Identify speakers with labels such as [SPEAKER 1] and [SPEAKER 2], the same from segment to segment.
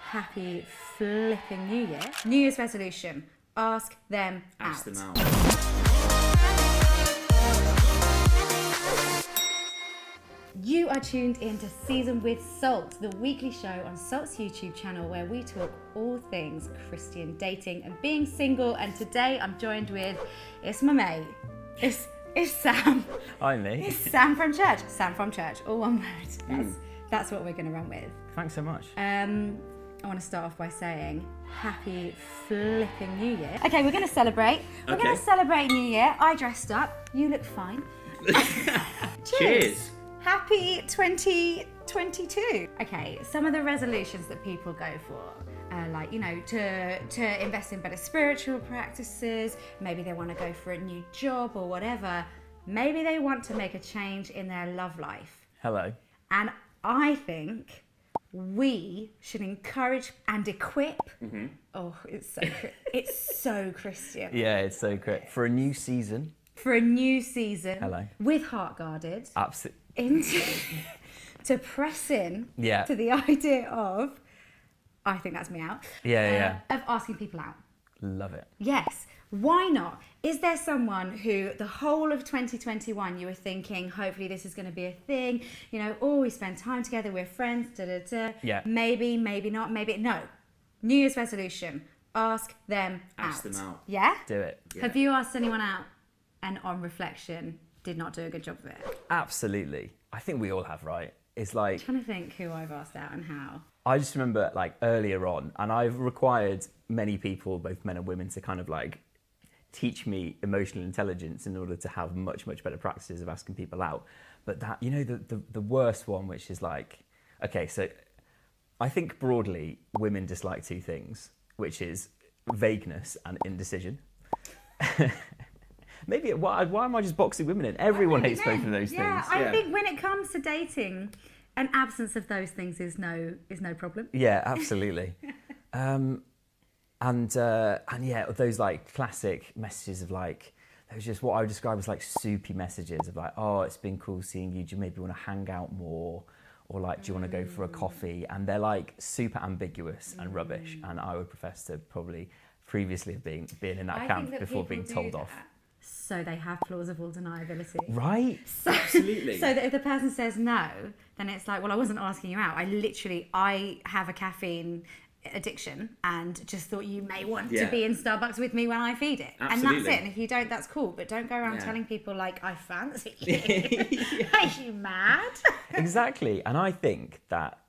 [SPEAKER 1] happy flipping New Year. New Year's resolution, ask them out.
[SPEAKER 2] Ask them out.
[SPEAKER 1] You are tuned into Season with Salt, the weekly show on Salt's YouTube channel where we talk all things Christian dating and being single. And today I'm joined with, it's my mate, it's Sam.
[SPEAKER 2] Hi, me.
[SPEAKER 1] It's Sam from church. Sam from church, all one word. That's what we're going to run with.
[SPEAKER 2] Thanks so much.
[SPEAKER 1] I want to start off by saying happy flipping New Year. Okay, we're going to celebrate. We're going to celebrate New Year. I dressed up. You look fine.
[SPEAKER 2] Cheers.
[SPEAKER 1] Happy 2022. Okay, some of the resolutions that people go for like, you know, to invest in better spiritual practices. Maybe they want to go for a new job or whatever. Maybe they want to make a change in their love life.
[SPEAKER 2] Hello.
[SPEAKER 1] And I think we should encourage and equip. Oh, it's so Christian.
[SPEAKER 2] Yeah, it's so great. For a new season.
[SPEAKER 1] For a new season.
[SPEAKER 2] Hello.
[SPEAKER 1] With heart guarded.
[SPEAKER 2] Absolutely.
[SPEAKER 1] To press in
[SPEAKER 2] Yeah.
[SPEAKER 1] to the idea of, I think that's me out.
[SPEAKER 2] Yeah.
[SPEAKER 1] Of asking people out.
[SPEAKER 2] Love it.
[SPEAKER 1] Yes. Why not? Is there someone who the whole of 2021 you were thinking, hopefully this is going to be a thing, you know, oh, we spend time together, we're friends,
[SPEAKER 2] Yeah.
[SPEAKER 1] Maybe not, maybe no. New Year's resolution, ask them out.
[SPEAKER 2] Ask them out.
[SPEAKER 1] Yeah?
[SPEAKER 2] Do it. Yeah.
[SPEAKER 1] Have you asked anyone out and on reflection did not do a good job of it?
[SPEAKER 2] Absolutely. I think we all have, right? It's like,
[SPEAKER 1] I'm trying to think who I've asked out and how.
[SPEAKER 2] I just remember like earlier on, and I've required many people, both men and women, to kind of like teach me emotional intelligence in order to have much better practices of asking people out. But that, you know, the worst one, which is like, okay, so I think broadly women dislike two things, which is vagueness and indecision. Maybe why am I just boxing women in? Everyone hates both of those things.
[SPEAKER 1] I think when it comes to dating, an absence of those things is no problem.
[SPEAKER 2] Yeah, absolutely. And yeah, those like classic messages of like, those just what I would describe as like soupy messages of like, oh, it's been cool seeing you. Do you maybe want to hang out more? Or like, do you want to go for a coffee? And they're like super ambiguous and rubbish. And I would profess to probably previously have been in that camp before being told off.
[SPEAKER 1] So they have plausible deniability.
[SPEAKER 2] Right?
[SPEAKER 1] So,
[SPEAKER 2] Absolutely.
[SPEAKER 1] So that if the person says no, then it's like, well, I wasn't asking you out. I have a caffeine addiction and just thought you may want to be in Starbucks with me when I feed it.
[SPEAKER 2] Absolutely.
[SPEAKER 1] And that's it. And if you don't, that's cool. But don't go around telling people like, I fancy you. Are you mad?
[SPEAKER 2] Exactly. And I think that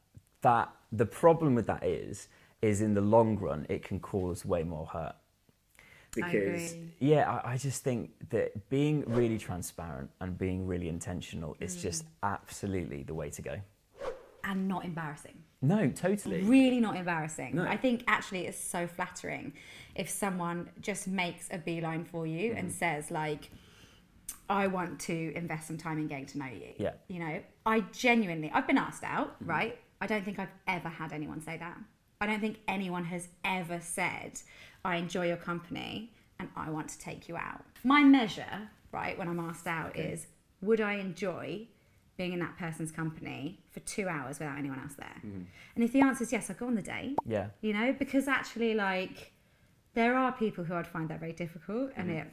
[SPEAKER 2] the problem with that is in the long run, it can cause way more hurt. Because, I just think that being really transparent and being really intentional is just absolutely the way to go.
[SPEAKER 1] And not embarrassing.
[SPEAKER 2] No, totally.
[SPEAKER 1] Really not embarrassing.
[SPEAKER 2] No.
[SPEAKER 1] I think actually it's so flattering if someone just makes a beeline for you and says like, I want to invest some time in getting to know you.
[SPEAKER 2] Yeah.
[SPEAKER 1] You know, I've been asked out, right? I don't think I've ever had anyone say that. I don't think anyone has ever said, I enjoy your company and I want to take you out. My measure, right, when I'm asked out is, would I enjoy being in that person's company for 2 hours without anyone else there? And if the answer is yes, I'd go on the date.
[SPEAKER 2] Yeah.
[SPEAKER 1] You know, because actually, like, there are people who I'd find that very difficult and it,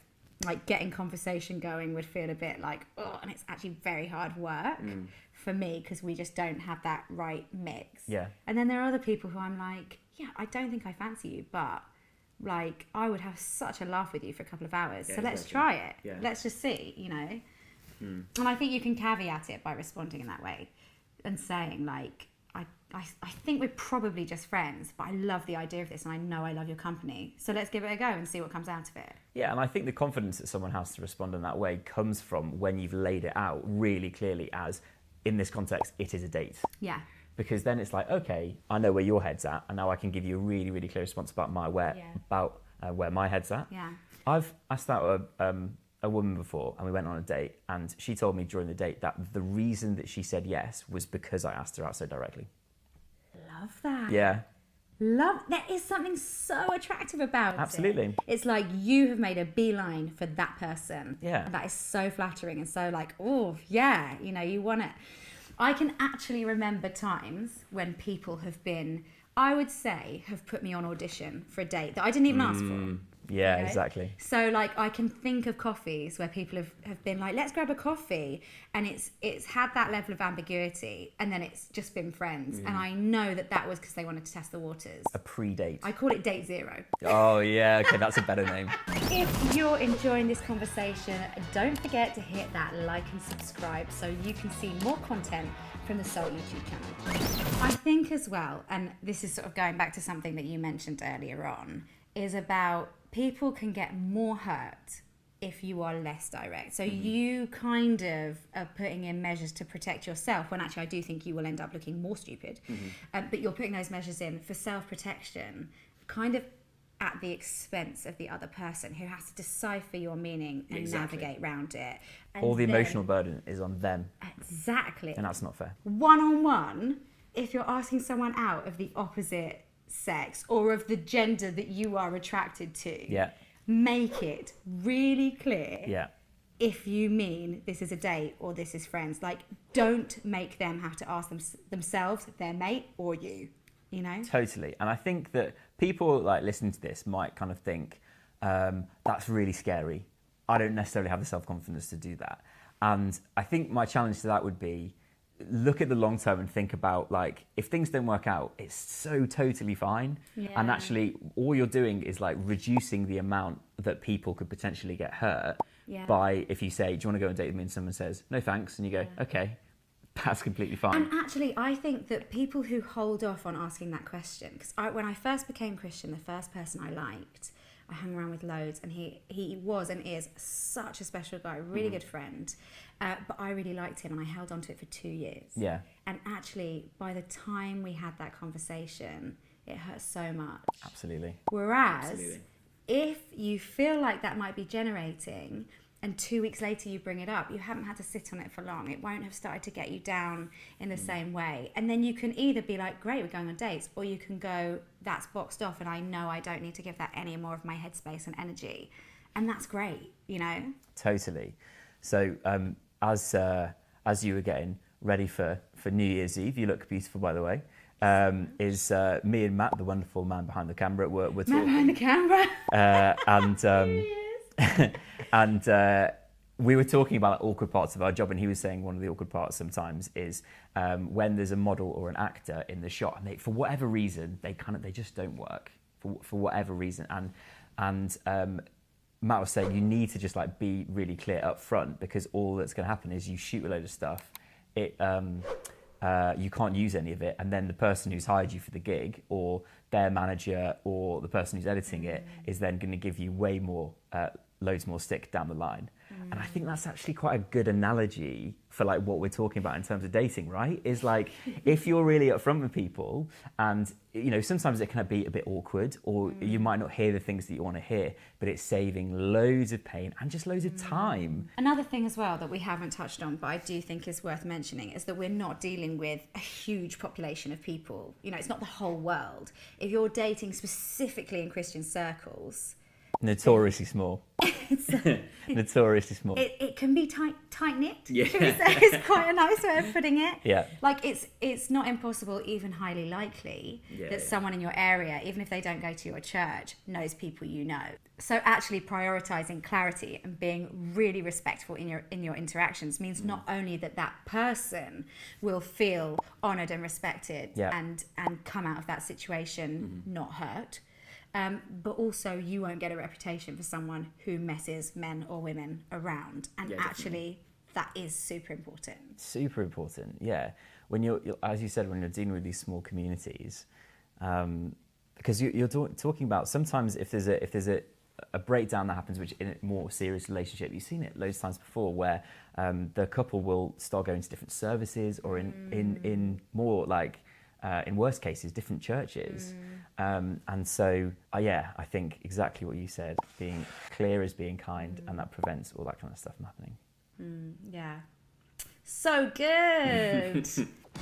[SPEAKER 1] like, getting conversation going would feel a bit like, oh, and it's actually very hard work for me because we just don't have that right mix.
[SPEAKER 2] Yeah.
[SPEAKER 1] And then there are other people who I'm like, yeah, I don't think I fancy you, but like, I would have such a laugh with you for a couple of hours. So let's try it.
[SPEAKER 2] Yeah.
[SPEAKER 1] Let's just see, you know. And I think you can caveat it by responding in that way and saying like, I think we're probably just friends, but I love the idea of this and I know I love your company. So let's give it a go and see what comes out of it. Yeah,
[SPEAKER 2] and I think the confidence that someone has to respond in that way comes from when you've laid it out really clearly as, in this context, it is a date.
[SPEAKER 1] Yeah.
[SPEAKER 2] Because then it's like, okay, I know where your head's at, and now I can give you a really, really clear response about where my head's at.
[SPEAKER 1] Yeah.
[SPEAKER 2] I've asked out a woman before, and we went on a date, and she told me during the date that the reason that she said yes was because I asked her out so directly.
[SPEAKER 1] Love that.
[SPEAKER 2] Yeah.
[SPEAKER 1] There is something so attractive about it.
[SPEAKER 2] Absolutely.
[SPEAKER 1] It's like you have made a beeline for that person.
[SPEAKER 2] Yeah.
[SPEAKER 1] And that is so flattering and so like, oh, yeah, you know, you want it. I can actually remember times when people have been I would say, have put me on audition for a date that I didn't even ask for.
[SPEAKER 2] Yeah,
[SPEAKER 1] You know?
[SPEAKER 2] exactly.
[SPEAKER 1] So like I can think of coffees where people have been like, let's grab a coffee, and it's had that level of ambiguity, and then it's just been friends. And I know that was because they wanted to test the waters.
[SPEAKER 2] A pre-date.
[SPEAKER 1] I call it date zero.
[SPEAKER 2] Oh yeah, okay, that's a better name.
[SPEAKER 1] If you're enjoying this conversation, don't forget to hit that like and subscribe so you can see more content from the Salt YouTube channel. I think as well, and this is sort of going back to something that you mentioned earlier on, is about people can get more hurt if you are less direct. So you kind of are putting in measures to protect yourself, when actually I do think you will end up looking more stupid. But you're putting those measures in for self-protection, kind of at the expense of the other person who has to decipher your meaning and navigate around it. And
[SPEAKER 2] All the
[SPEAKER 1] then-
[SPEAKER 2] emotional burden is on them,
[SPEAKER 1] Exactly.
[SPEAKER 2] and that's not fair.
[SPEAKER 1] One-on-one, if you're asking someone out of the opposite sex or of the gender that you are attracted to,
[SPEAKER 2] Yeah.
[SPEAKER 1] make it really clear
[SPEAKER 2] Yeah.
[SPEAKER 1] if you mean this is a date or this is friends. Like, don't make them have to ask themselves, their mate, or you. You know?
[SPEAKER 2] Totally. And I think that people like listening to this might kind of think, that's really scary. I don't necessarily have the self-confidence to do that. And I think my challenge to that would be, look at the long term and think about, like, if things don't work out, it's so totally fine. And actually all you're doing is like reducing the amount that people could potentially get hurt by, if you say, do you want to go on a date with me, and someone says no thanks, and you go, okay, that's completely fine.
[SPEAKER 1] And actually, I think that people who hold off on asking that question, because when I first became Christian, the first person I liked, I hung around with loads, and he was and is such a special guy, really good friend. But I really liked him, and I held on to it for 2 years.
[SPEAKER 2] Yeah.
[SPEAKER 1] And actually, by the time we had that conversation, it hurt so much.
[SPEAKER 2] Absolutely.
[SPEAKER 1] Whereas, if you feel like that might be generating, and 2 weeks later you bring it up, you haven't had to sit on it for long. It won't have started to get you down in the same way. And then you can either be like, great, we're going on dates, or you can go, that's boxed off, and I know I don't need to give that any more of my headspace and energy. And that's great, you know?
[SPEAKER 2] Totally. So as you were getting ready for New Year's Eve, you look beautiful, by the way, is me and Matt, the wonderful man behind the camera, we're
[SPEAKER 1] Matt
[SPEAKER 2] talking.
[SPEAKER 1] behind the camera.
[SPEAKER 2] And we were talking about awkward parts of our job, and he was saying one of the awkward parts sometimes is when there's a model or an actor in the shot, and for whatever reason they just don't work for whatever reason. And Matt was saying you need to just like be really clear up front, because all that's going to happen is you shoot a load of stuff, you can't use any of it, and then the person who's hired you for the gig, or their manager, or the person who's editing it, is then going to give you way more loads more stick down the line. And I think that's actually quite a good analogy for like what we're talking about in terms of dating, right? Is like, if you're really upfront with people, and you know, sometimes it can be a bit awkward, or you might not hear the things that you want to hear, but it's saving loads of pain and just loads of time.
[SPEAKER 1] Another thing as well that we haven't touched on, but I do think is worth mentioning, is that we're not dealing with a huge population of people. You know, it's not the whole world. If you're dating specifically in Christian circles,
[SPEAKER 2] Notoriously small. Notoriously small.
[SPEAKER 1] It can be tight-knit,
[SPEAKER 2] Yeah.
[SPEAKER 1] should we say? It's quite a nice way of putting it.
[SPEAKER 2] Yeah.
[SPEAKER 1] Like, it's not impossible, even highly likely, that someone in your area, even if they don't go to your church, knows people you know. So actually prioritising clarity and being really respectful in your interactions means not only that person will feel honoured and respected and come out of that situation not hurt, but also you won't get a reputation for someone who messes men or women around. And actually, that is super important.
[SPEAKER 2] Super important, yeah. When you're, as you said, when you're dealing with these small communities, because you're talking about, sometimes if there's a breakdown that happens, which in a more serious relationship, you've seen it loads of times before, where the couple will start going to different services, or in more like, in worst cases, different churches. And so, I think exactly what you said, being clear is being kind, and that prevents all that kind of stuff from happening.
[SPEAKER 1] Yeah. So good.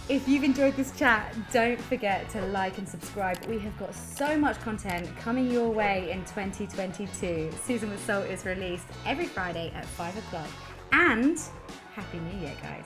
[SPEAKER 1] If you've enjoyed this chat, don't forget to like and subscribe. We have got so much content coming your way in 2022. Season with Salt is released every Friday at 5 o'clock. And Happy New Year, guys.